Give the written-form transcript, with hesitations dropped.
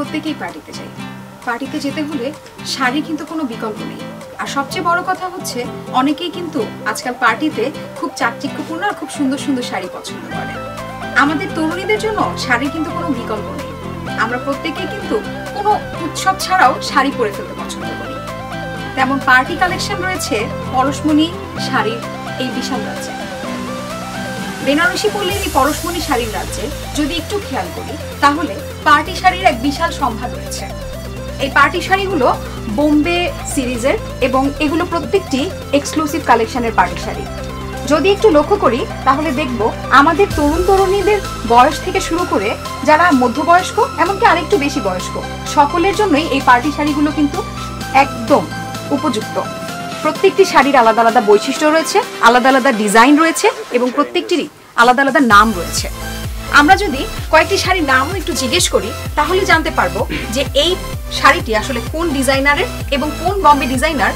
প্রত্যেকেই পার্টিতে যাই। পার্টিতে যেতে হলে শাড়ি কিন্তু কোনো বিকল্প নেই। আর সবচেয়ে বড় কথা হচ্ছে অনেকেই কিন্তু আজকাল পার্টিতে খুব চাকচিক্যপূর্ণ আর খুব সুন্দর সুন্দর শাড়ি পছন্দ করে। আমাদের তরুণীদের জন্য শাড়ির কিন্তু কোনো বিকল্প নেই। আমরা প্রত্যেকেই কিন্তু কোনো উৎসব ছাড়াও শাড়ি পরে ফেলতে পছন্দ করি। তেমন পার্টি কালেকশন রয়েছে পরশমণি শাড়ির এই বিশাল রাজ্যে। বেনারসি পল্লীর এই পরশমণি শাড়ির রাজ্যে যদি একটু খেয়াল করি তাহলে পার্টি শাড়ির এক বিশাল সম্ভার রয়েছে। এই পার্টি শাড়িগুলো বোম্বে সিরিজের এবং এগুলো প্রত্যেকটি এক্সক্লুসিভ কালেকশনের পার্টি শাড়ি। যদি একটু লক্ষ্য করি তাহলে দেখব আমাদের তরুণ তরুণীদের বয়স থেকে শুরু করে যারা মধ্যবয়স্ক এমনকি আরেকটু বেশি বয়স্ক সকলের জন্যই এই পার্টি শাড়িগুলো কিন্তু একদম উপযুক্ত। প্রত্যেকটি শাড়ির আলাদা আলাদা বৈশিষ্ট্য রয়েছে, আলাদা আলাদা ডিজাইন রয়েছে এবং প্রত্যেকটিরই আলাদা আলাদা নাম রয়েছে। আমরা যদি কয়েকটি শাড়ির নামও একটু জিজ্ঞেস করি তাহলে জানতে পারবো যে এই শাড়িটি আসলে কোন ডিজাইনারের এবং কোন বম্বে ডিজাইনার